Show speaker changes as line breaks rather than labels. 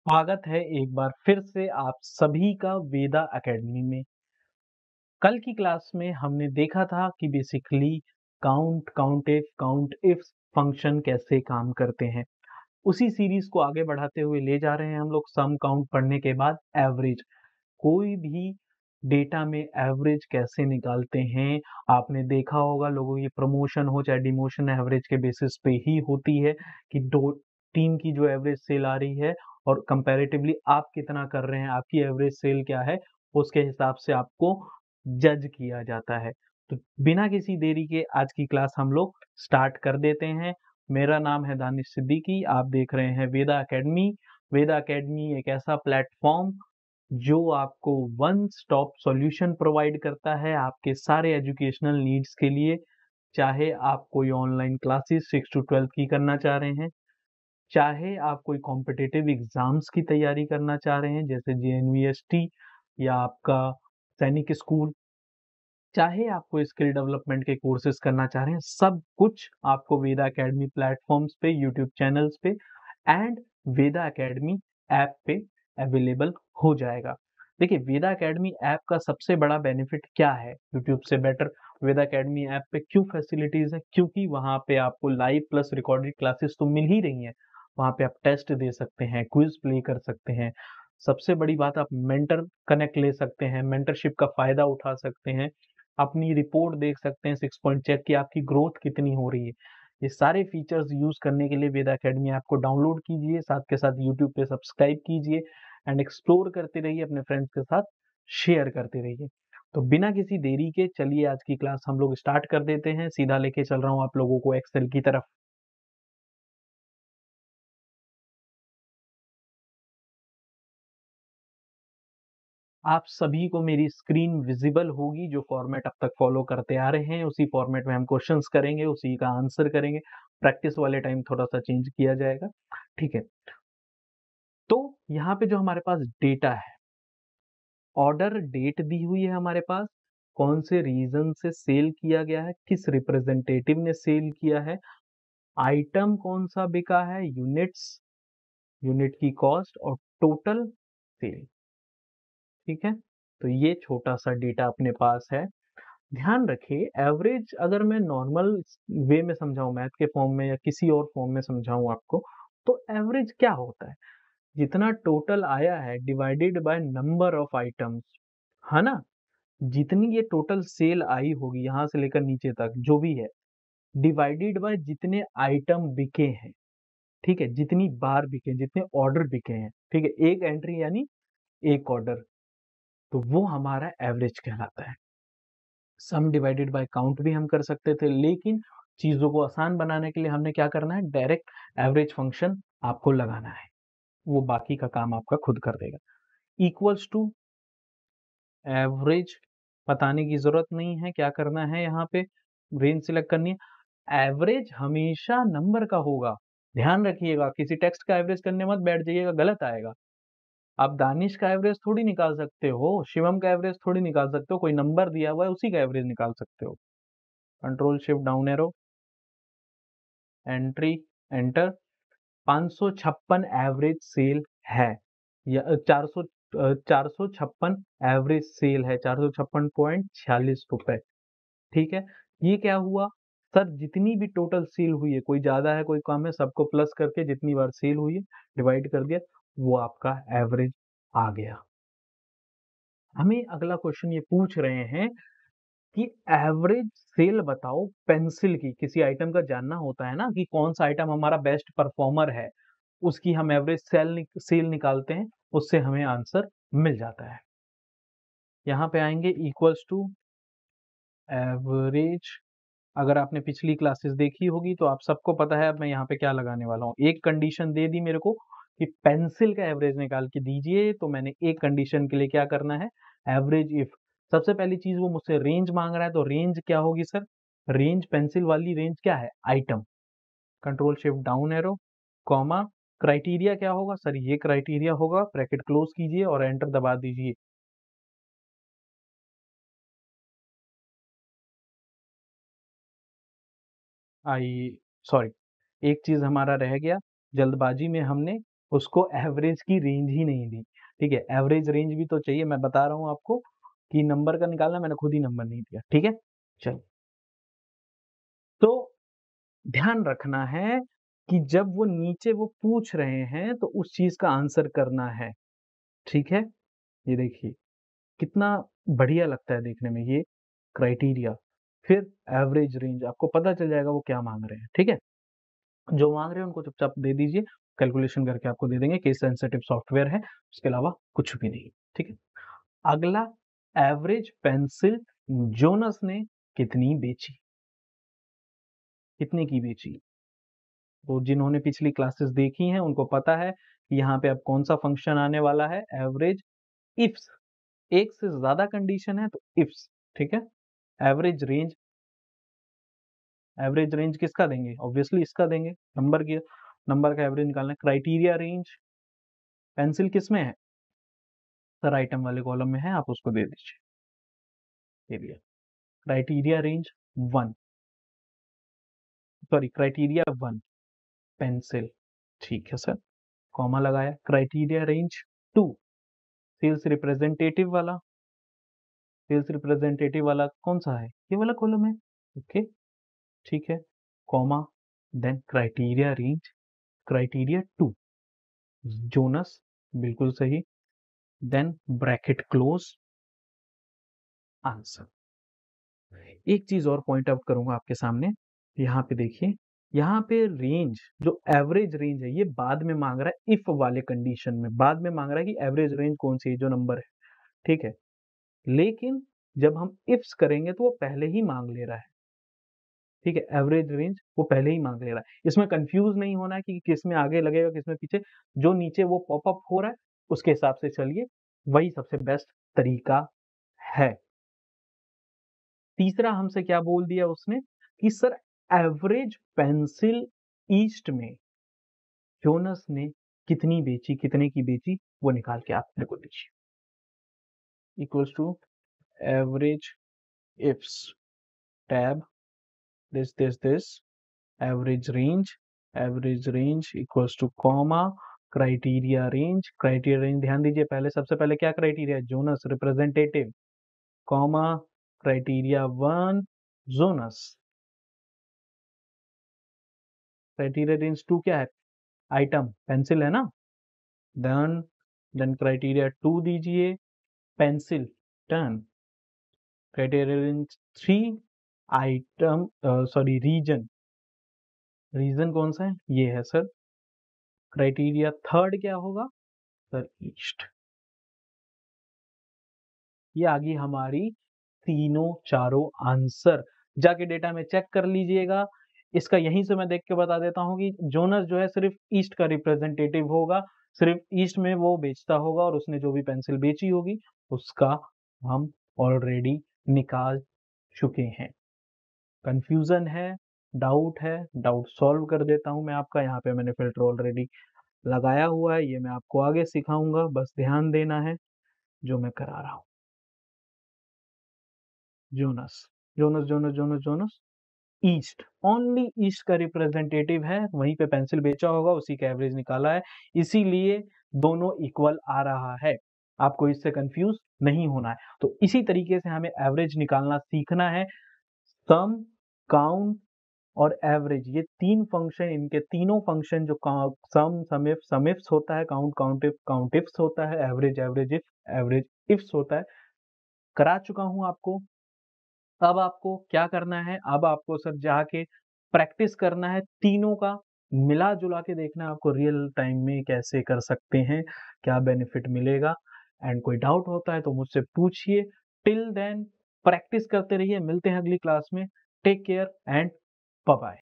स्वागत है एक बार फिर से आप सभी का वेदा एकेडमी में। कल की क्लास में हमने देखा था कि बेसिकली काउंट इफ फंक्शन कैसे काम करते हैं। उसी सीरीज को आगे बढ़ाते हुए ले जा रहे हैं हम लोग। सम काउंट पढ़ने के बाद एवरेज, कोई भी डेटा में एवरेज कैसे निकालते हैं। आपने देखा होगा लोगों की प्रमोशन हो चाहे डिमोशन एवरेज के बेसिस पे ही होती है कि दो टीम की जो एवरेज सेल आ रही है और कंपैरेटिवली आप कितना कर रहे हैं, आपकी एवरेज सेल क्या है, उसके हिसाब से आपको जज किया जाता है। तो बिना किसी देरी के आज की क्लास हम लोग स्टार्ट कर देते हैं। मेरा नाम है दानिश सिद्दीकी, आप देख रहे हैं वेदा एकेडमी। वेदा एकेडमी एक ऐसा प्लेटफॉर्म जो आपको वन स्टॉप सॉल्यूशन प्रोवाइड करता है आपके सारे एजुकेशनल नीड्स के लिए। चाहे आप कोई ऑनलाइन क्लासेस 6 टू 12 की करना चाह रहे हैं, चाहे आप कोई कॉम्पिटिटिव एग्जाम्स की तैयारी करना चाह रहे हैं जैसे जेएनवीएसटी या आपका सैनिक स्कूल, चाहे आप कोई स्किल डेवलपमेंट के कोर्सेज करना चाह रहे हैं, सब कुछ आपको वेदा एकेडमी प्लेटफॉर्म्स पे, यूट्यूब चैनल्स पे एंड वेदा एकेडमी ऐप पे अवेलेबल हो जाएगा। देखिए, वेदा एकेडमी ऐप का सबसे बड़ा बेनिफिट क्या है यूट्यूब से बेटर? वेदा एकेडमी ऐप पे क्यों फैसिलिटीज है? क्योंकि वहां पे आपको लाइव प्लस रिकॉर्डेड क्लासेस तो मिल ही रही हैं। वहां पे आप टेस्ट दे सकते हैं, क्विज प्ले कर सकते हैं। सबसे बड़ी बात, आप मेंटर कनेक्ट ले सकते हैं, मेंटरशिप का फायदा उठा सकते हैं, अपनी रिपोर्ट देख सकते हैं, 6 पॉइंट चेक की आपकी ग्रोथ कितनी हो रही है। ये सारे फीचर्स यूज करने के लिए वेदा एकेडमी ऐप को डाउनलोड कीजिए, साथ के साथ यूट्यूब पे सब्सक्राइब कीजिए एंड एक्सप्लोर करते रहिए, अपने फ्रेंड्स के साथ शेयर करते रहिए। तो बिना किसी देरी के चलिए आज की क्लास हम लोग स्टार्ट कर देते हैं। सीधा लेके चल रहा हूँ आप लोगों को एक्सेल की तरफ। आप सभी को मेरी स्क्रीन विजिबल होगी। जो फॉर्मेट अब तक फॉलो करते आ रहे हैं उसी फॉर्मेट में हम क्वेश्चंस करेंगे, उसी का आंसर करेंगे। प्रैक्टिस वाले टाइम थोड़ा सा चेंज किया जाएगा, ठीक है? तो यहाँ पे जो हमारे पास डेटा है, ऑर्डर डेट दी हुई है हमारे पास, कौन से रीजन से सेल किया गया है, किस रिप्रेजेंटेटिव ने सेल किया है, आइटम कौन सा बिका है, यूनिट्स, यूनिट की कॉस्ट और टोटल सेल, ठीक है? तो ये छोटा सा डेटा अपने पास है। ध्यान रखिए, एवरेज अगर मैं नॉर्मल वे में समझाऊं, मैथ के फॉर्म में या किसी और फॉर्म में समझाऊं आपको, तो एवरेज क्या होता है? जितना टोटल आया है divided by number of items, है ना? जितनी ये टोटल सेल आई होगी यहां से लेकर नीचे तक जो भी है, डिवाइडेड बाय जितने आइटम बिके हैं, ठीक है? जितनी बार बिके, जितने ऑर्डर बिके हैं, ठीक है? एक एंट्री यानी एक ऑर्डर, तो वो हमारा एवरेज कहलाता है। सम डिवाइडेड बाय काउंट भी हम कर सकते थे, लेकिन चीजों को आसान बनाने के लिए हमने क्या करना है, डायरेक्ट एवरेज फंक्शन आपको लगाना है। वो बाकी का काम आपका खुद कर देगा। इक्वल्स टू एवरेज, बताने की जरूरत नहीं है क्या करना है, यहाँ पे रेंज सिलेक्ट करनी है। एवरेज हमेशा नंबर का होगा, ध्यान रखिएगा। किसी टेक्स्ट का एवरेज करने मत बैठ जाइएगा, गलत आएगा। आप दानिश का एवरेज थोड़ी निकाल सकते हो, शिवम का एवरेज थोड़ी निकाल सकते हो, कोई नंबर दिया हुआ है उसी का एवरेज निकाल सकते हो। Control shift down arrow, entry, enter. 556 average cell है, या 456 एवरेज सेल है, 456.46 रुपए, ठीक है? ये क्या हुआ सर? जितनी भी टोटल सेल हुई है, कोई ज्यादा है कोई कम है, सबको प्लस करके जितनी बार सेल हुई है डिवाइड कर दिया, वो आपका एवरेज आ गया। हमें अगला क्वेश्चन ये पूछ रहे हैं कि एवरेज सेल बताओ पेंसिल की। किसी आइटम का जानना होता है ना कि कौन सा आइटम हमारा बेस्ट परफॉर्मर है, उसकी हम एवरेज सेल निकालते हैं, उससे हमें आंसर मिल जाता है। यहाँ पे आएंगे इक्वल्स टू एवरेज। अगर आपने पिछली क्लासेस देखी होगी तो आप सबको पता है अब मैं यहाँ पे क्या लगाने वाला हूँ। एक कंडीशन दे दी मेरे को कि पेंसिल का एवरेज निकाल के दीजिए, तो मैंने एक कंडीशन के लिए क्या करना है, एवरेज इफ। सबसे पहली चीज वो मुझसे रेंज मांग रहा है, तो रेंज क्या होगी सर? रेंज, पेंसिल वाली रेंज क्या है? Item. Control shift down arrow, comma, criteria क्या होगा सर? ये क्राइटेरिया होगा, ब्रैकेट क्लोज कीजिए और एंटर दबा दीजिए। आई सॉरी, एक चीज हमारा रह गया, जल्दबाजी में हमने उसको एवरेज की रेंज ही नहीं दी, ठीक है। एवरेज रेंज भी तो चाहिए, मैं बता रहा हूँ आपको कि नंबर का निकालना, मैंने खुद ही नंबर नहीं दिया, ठीक है। चलो, तो ध्यान रखना है कि जब वो नीचे वो पूछ रहे हैं तो उस चीज का आंसर करना है, ठीक है। ये देखिए कितना बढ़िया लगता है देखने में ये क्राइटेरिया। फिर एवरेज रेंज, आपको पता चल जाएगा वो क्या मांग रहे हैं, ठीक है। जो मांग रहे हैं उनको चुपचाप दे दीजिए, कैलकुलेशन करके आपको दे देंगे, केस सेंसिटिव सॉफ्टवेयर है, उसके अलावा कुछ भी नहीं, ठीक है। अगला, एवरेज पेंसिल जोनस ने कितनी बेची, कितने की बेची। तो जिन्होंने पिछली क्लासेस देखी हैं उनको पता है कि यहाँ पे अब कौन सा फंक्शन आने वाला है, एवरेज इफ्स। एक से ज्यादा कंडीशन है तो इफ्स, ठीक है। एवरेज रेंज, एवरेज रेंज किसका देंगे, ऑब्वियसली इसका देंगे, नंबर की, नंबर का एवरेज निकालना है। क्राइटेरिया रेंज, पेंसिल किस में है सर, आइटम वाले कॉलम में है, आप उसको दे दीजिए, दे दिया। Criteria range 1, sorry criteria 1 pencil, ठीक है सर, कॉमा लगाया। क्राइटेरिया रेंज 2 सेल्स रिप्रेजेंटेटिव वाला, सेल्स रिप्रेजेंटेटिव वाला कौन सा है, ये वाला कॉलम है, ओके, ठीक है, comma. Then criteria range, criteria 2 zones, बिल्कुल सही। Then bracket close, answer. एक चीज और पॉइंट आउट करूंगा आपके सामने, यहाँ पे देखिए, यहाँ पे रेंज, जो एवरेज रेंज है ये बाद में मांग रहा है, इफ वाले कंडीशन में बाद में मांग रहा है कि एवरेज रेंज कौन सी है, जो नंबर है, ठीक है। लेकिन जब हम इफ्स करेंगे तो वो पहले ही मांग ले रहा है, ठीक है। एवरेज रेंज वो पहले ही मांग ले रहा है, इसमें कंफ्यूज नहीं होना है कि किस में आगे लगेगा किस में पीछे, जो नीचे वो पॉपअप हो रहा है उसके हिसाब से चलिए, वही सबसे बेस्ट तरीका है। तीसरा हमसे क्या बोल दिया उसने कि सर एवरेज पेंसिल ईस्ट में जोनस ने कितनी बेची, कितने की बेची, वो निकाल के आप मेरे को दीजिए। Equals to average ifs tab this average range, average range equals to comma criteria range, criteria range ध्यान दीजिए, पहले सबसे पहले क्या क्राइटेरिया है, zones representative, comma criteria 1 zones, criteria range 2 क्या है, आइटम पेंसिल है ना, देन देन क्राइटेरिया 2 दीजिए pencil turn, criteria range 3 item, sorry region, region कौन सा है, ये है सर। क्राइटेरिया थर्ड क्या होगा सर, ईस्ट। ये आ गई हमारी तीनों चारों आंसर, जाके डेटा में चेक कर लीजिएगा। इसका यहीं से मैं देख के बता देता हूँ कि जोनस जो है सिर्फ ईस्ट का रिप्रेजेंटेटिव होगा, सिर्फ ईस्ट में वो बेचता होगा और उसने जो भी पेंसिल बेची होगी उसका हम ऑलरेडी निकाल चुके हैं। कंफ्यूजन है, डाउट है, डाउट सॉल्व कर देता हूं मैं आपका, यहाँ पे मैंने फिल्टर ऑलरेडी लगाया हुआ है, ये मैं आपको आगे सिखाऊंगा, बस ध्यान देना है जो मैं करा रहा हूँ। Jonas, Jonas Jonas Jonas Jonas, east, only east का रिप्रेजेंटेटिव है, वहीं पे पेंसिल बेचा होगा, उसी का एवरेज निकाला है, इसीलिए दोनों इक्वल आ रहा है, आपको इससे कंफ्यूज नहीं होना है। तो इसी तरीके से हमें एवरेज निकालना सीखना है। सम, काउंट और एवरेज, ये तीन फंक्शन, इनके तीनों फंक्शन जो सम समिफ समिफ्स होता है, काउंट काउंटिफ काउंटिफ्स होता है, average average if average ifs होता है, करा चुका हूं आपको। अब आपको क्या करना है, अब आपको सर जाके प्रैक्टिस करना है तीनों का, मिला जुला के देखना है आपको रियल टाइम में कैसे कर सकते हैं, क्या बेनिफिट मिलेगा। एंड कोई डाउट होता है तो मुझसे पूछिए। टिल देन प्रैक्टिस करते रहिए, मिलते हैं अगली क्लास में। Take care and bye bye.